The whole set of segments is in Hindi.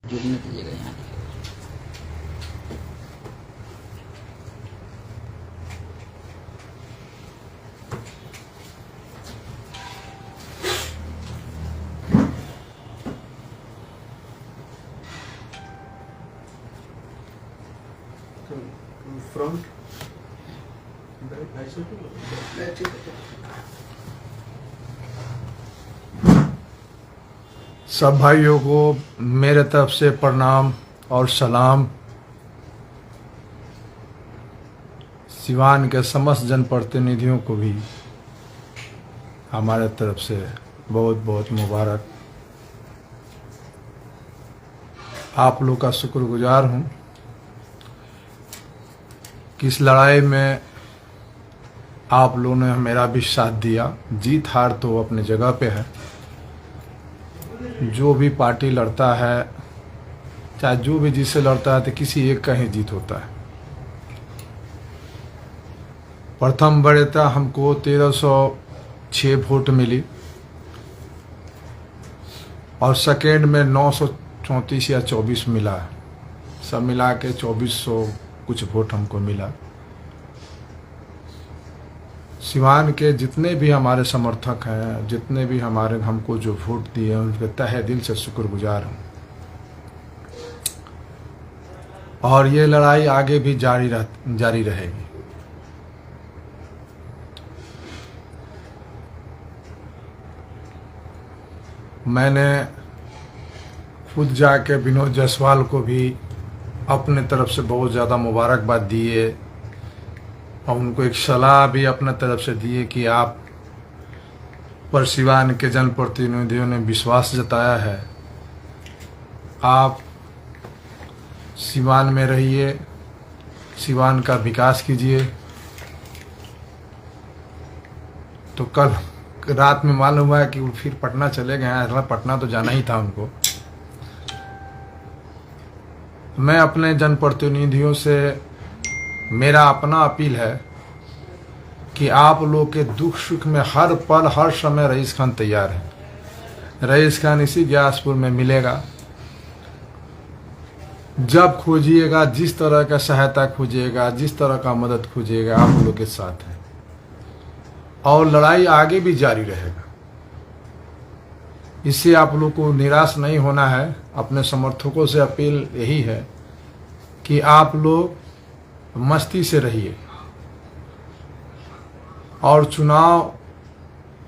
जुड़ने दीजिएगा यहाँ। फ्रंट सब भाइयों को मेरे तरफ से प्रणाम और सलाम। सिवान के समस्त जनप्रतिनिधियों को भी हमारे तरफ से बहुत बहुत मुबारक। आप लोग का शुक्रगुजार हूँ कि इस लड़ाई में आप लोगों ने मेरा भी साथ दिया। जीत हार तो अपने जगह पे है। जो भी पार्टी लड़ता है, चाहे जो भी जिससे लड़ता है, तो किसी एक का ही जीत होता है। प्रथम वरीयता हमको 1306 वोट मिली और सेकेंड में 934 या 24 मिला। सब मिला के 2400 कुछ वोट हमको मिला। सिवान के जितने भी हमारे समर्थक हैं, जितने भी हमारे हमको जो वोट दिए हैं, उनके तहे दिल से शुक्रगुजार हूँ। और ये लड़ाई आगे भी जारी रहेगी। मैंने खुद जाके विनोद जायसवाल को भी अपने तरफ से बहुत ज़्यादा मुबारकबाद दिए और उनको एक सलाह भी अपने तरफ से दिए कि आप पर सिवान के जनप्रतिनिधियों ने विश्वास जताया है, आप सिवान में रहिए, सिवान का विकास कीजिए। तो कल रात में मालूम हुआ है कि वो फिर पटना चले गए हैं। पटना तो जाना ही था उनको। मैं अपने जनप्रतिनिधियों से मेरा अपना अपील है कि आप लोग के दुख सुख में हर पल हर समय रईस खान तैयार है। रईस खान इसी ग्यासपुर में मिलेगा। जब खोजिएगा, जिस तरह का सहायता खोजिएगा, जिस तरह का मदद खोजिएगा, आप लोग के साथ है और लड़ाई आगे भी जारी रहेगा। इससे आप लोग को निराश नहीं होना है। अपने समर्थकों से अपील यही है कि आप लोग मस्ती से रहिए और चुनाव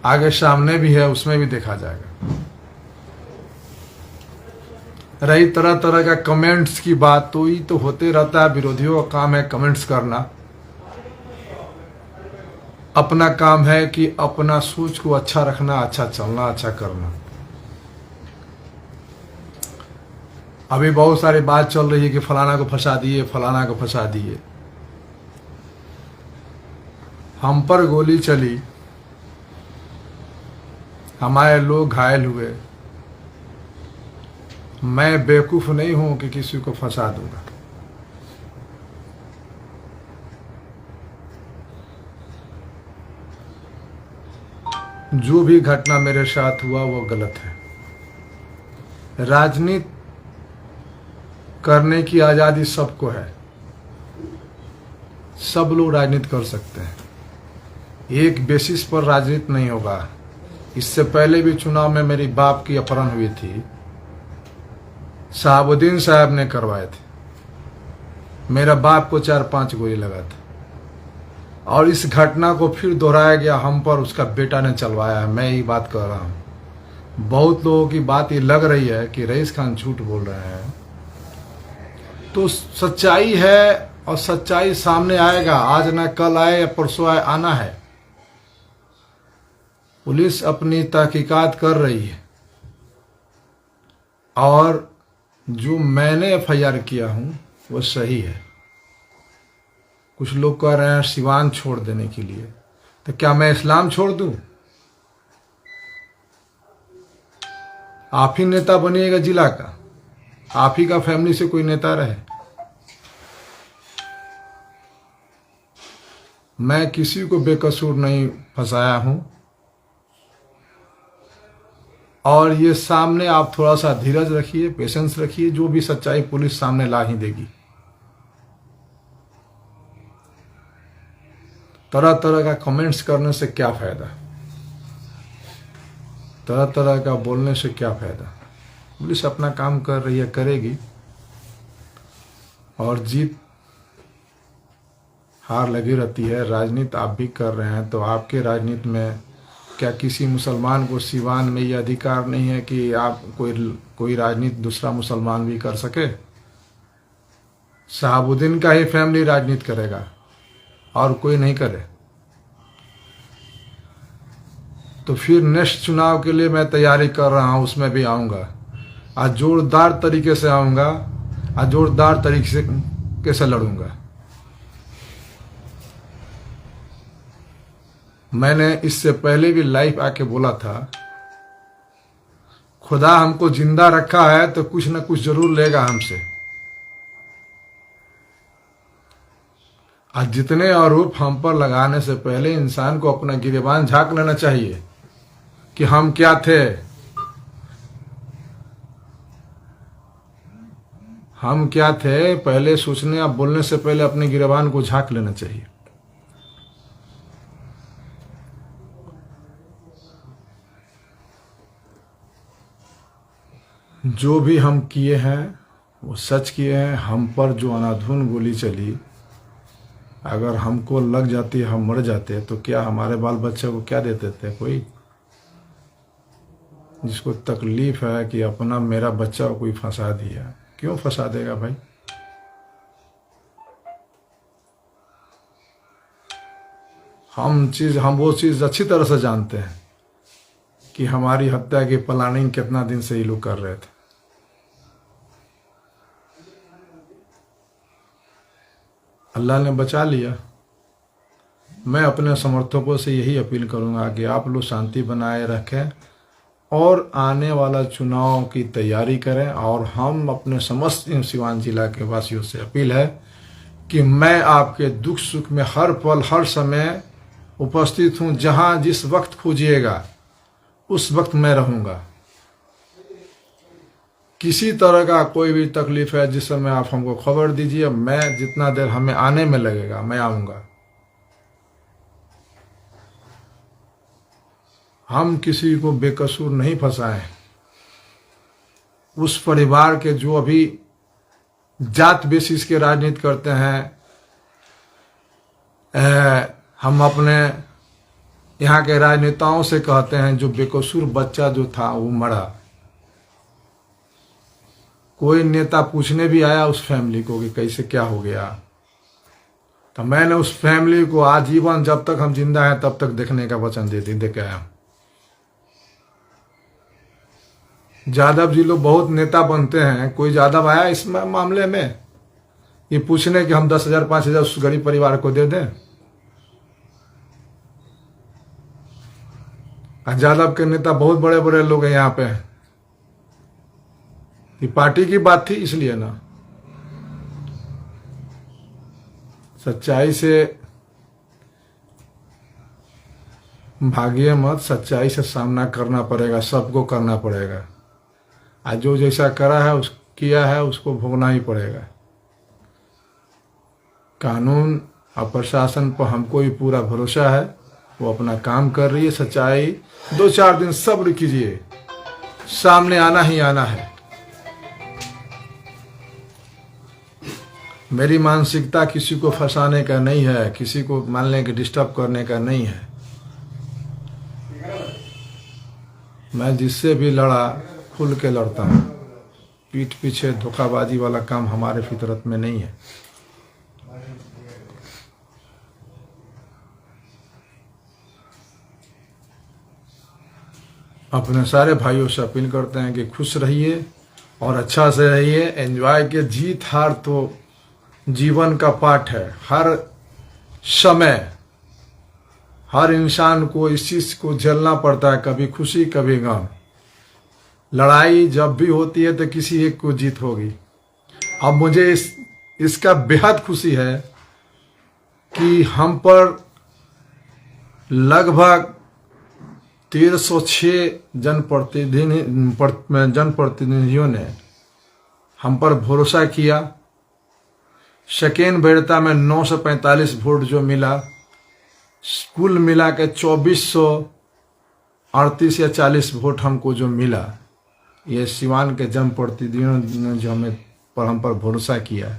आगे सामने भी है, उसमें भी देखा जाएगा। रही तरह तरह का कमेंट्स की बात, तो ये तो होते रहता है। विरोधियों का काम है कमेंट्स करना। अपना काम है कि अपना सोच को अच्छा रखना, अच्छा चलना, अच्छा करना। अभी बहुत सारी बात चल रही है कि फलाना को फंसा दिए, फलाना को फंसा दिए। हम पर गोली चली, हमारे लोग घायल हुए। मैं बेवकूफ नहीं हूं कि किसी को फंसा दूंगा। जो भी घटना मेरे साथ हुआ वो गलत है। राजनीति करने की आज़ादी सबको है। सब लोग राजनीति कर सकते हैं। एक बेसिस पर राजनीति नहीं होगा। इससे पहले भी चुनाव में मेरी बाप की अपहरण हुई थी, शहाबुद्दीन साहब ने करवाए थे। मेरा बाप को 4-5 गोली लगा था और इस घटना को फिर दोहराया गया हम पर, उसका बेटा ने चलवाया है। मैं ये बात कर रहा हूँ। बहुत लोगों की बात ये लग रही है कि रईस खान झूठ बोल रहे हैं, तो सच्चाई है और सच्चाई सामने आएगा। आज ना कल आए या परसों आए, आना है। पुलिस अपनी तहकीकात कर रही है और जो मैंने एफआईआर किया हूं वो सही है। कुछ लोग कह रहे हैं सिवान छोड़ देने के लिए, तो क्या मैं इस्लाम छोड़ दूं? आप ही नेता बनिएगा जिला का, आप ही का फैमिली से कोई नेता रहे। मैं किसी को बेकसूर नहीं फंसाया हूं। और ये सामने आप थोड़ा सा धीरज रखिए, पेशेंस रखिए, जो भी सच्चाई पुलिस सामने ला ही देगी। तरह तरह का कमेंट्स करने से क्या फायदा, तरह तरह का बोलने से क्या फायदा। पुलिस अपना काम कर रही है, करेगी, और जीत हार लगी रहती है। राजनीति आप भी कर रहे हैं, तो आपके राजनीति में क्या किसी मुसलमान को सिवान में ये अधिकार नहीं है कि आप कोई राजनीति दूसरा मुसलमान भी कर सके? शहाबुद्दीन का ही फैमिली राजनीति करेगा और कोई नहीं करे। तो फिर नेक्स्ट चुनाव के लिए मैं तैयारी कर रहा हूं, उसमें भी आऊंगा, आज जोरदार तरीके से आऊंगा, आज जोरदार तरीके से लड़ूंगा। मैंने इससे पहले भी लाइव आके बोला था, खुदा हमको जिंदा रखा है तो कुछ न कुछ जरूर लेगा हमसे। आज जितने आरोप हम पर लगाने से पहले इंसान को अपना गिरेबान झांक लेना चाहिए कि हम क्या थे, हम क्या थे। पहले सोचने या बोलने से पहले अपने गिरेबान को झांक लेना चाहिए। जो भी हम किए हैं वो सच किए हैं। हम पर जो अंधाधुंध गोली चली, अगर हमको लग जाती, हम मर जाते, तो क्या हमारे बाल बच्चे को क्या देते थे? कोई जिसको तकलीफ है कि अपना मेरा बच्चा को कोई फंसा दिया, क्यों फंसा देगा भाई? हम वो चीज अच्छी तरह से जानते हैं कि हमारी हत्या की प्लानिंग कितना दिन से ये लोग कर रहे थे। अल्लाह ने बचा लिया। मैं अपने समर्थकों से यही अपील करूंगा कि आप लोग शांति बनाए रखें और आने वाला चुनाव की तैयारी करें। और हम अपने समस्त सिवान जिला के वासियों से अपील है कि मैं आपके दुख सुख में हर पल हर समय उपस्थित हूं। जहां जिस वक्त खोजिएगा उस वक्त मैं रहूंगा। किसी तरह का कोई भी तकलीफ है जिस समय आप हमको खबर दीजिए, मैं जितना देर हमें आने में लगेगा मैं आऊंगा। हम किसी को बेकसूर नहीं फंसाए। उस परिवार के जो अभी जात बेसिस के राजनीति करते हैं, हम अपने यहाँ के राजनेताओं से कहते हैं जो बेकसूर बच्चा जो था वो मरा। कोई नेता पूछने भी आया उस फैमिली को कि कैसे क्या हो गया, तो मैंने उस फैमिली को आजीवन जब तक हम जिंदा हैं तब तक देखने का वचन दे के आया। यादव जी लोग बहुत नेता बनते हैं, कोई यादव आया इस मामले में ये पूछने कि हम 10,000 5,000 उस गरीब परिवार को दे दें? यादव के नेता बहुत बड़े बड़े लोग हैं यहाँ पे। ये पार्टी की बात थी इसलिए ना। सच्चाई से भागिए मत, सच्चाई से सामना करना पड़ेगा, सबको करना पड़ेगा। आज जो जैसा करा है किया है उसको भोगना ही पड़ेगा। कानून और प्रशासन पर हमको भी पूरा भरोसा है, वो अपना काम कर रही है। सच्चाई 2-4 दिन सब्र कीजिए, सामने आना ही आना है। मेरी मानसिकता किसी को फंसाने का नहीं है, किसी को मान लें कि डिस्टर्ब करने का नहीं है। मैं जिससे भी लड़ा खुल के लड़ता हूं। पीठ पीछे धोखाबाजी वाला काम हमारे फितरत में नहीं है। अपने सारे भाइयों से अपील करते हैं कि खुश रहिए और अच्छा से रहिए, एंजॉय के। जीत हार तो जीवन का पाठ है। हर समय हर इंसान को इस चीज को झेलना पड़ता है, कभी खुशी कभी गम। लड़ाई जब भी होती है तो किसी एक को जीत होगी। अब मुझे इसका बेहद खुशी है कि हम पर लगभग 1306 जनप्रतिनिधियों ने हम पर भरोसा किया। सेकेंड वरीयता में 945 वोट जो मिला, कुल मिला के 2438 या 40 वोट हमको जो मिला, ये सिवान के जनप्रतिनिधियों ने जो हम पर भरोसा किया,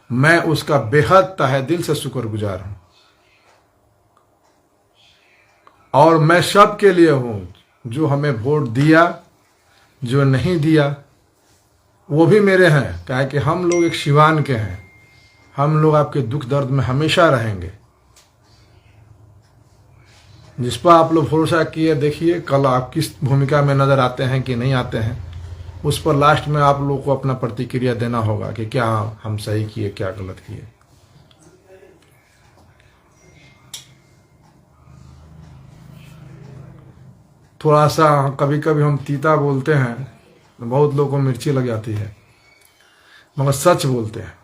मैं उसका बेहद तहे दिल से शुक्रगुजार हूं। और मैं सब के लिए हूं, जो हमें वोट दिया, जो नहीं दिया वो भी मेरे हैं, क्या कि हम लोग एक सिवान के हैं। हम लोग आपके दुख दर्द में हमेशा रहेंगे। जिस पर आप लोग भरोसा किए, देखिए कल आप किस भूमिका में नजर आते हैं कि नहीं आते हैं, उस पर लास्ट में आप लोग को अपना प्रतिक्रिया देना होगा कि क्या हम सही किए, क्या गलत किए। थोड़ा सा कभी कभी हम तीता बोलते हैं तो बहुत लोगों को मिर्ची लग जाती है, मगर सच बोलते हैं।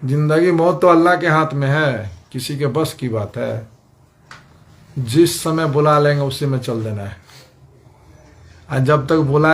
जिंदगी मौत तो अल्लाह के हाथ में है, किसी के बस की बात है। जिस समय बुला लेंगे उसी में चल देना है। जब तक बुला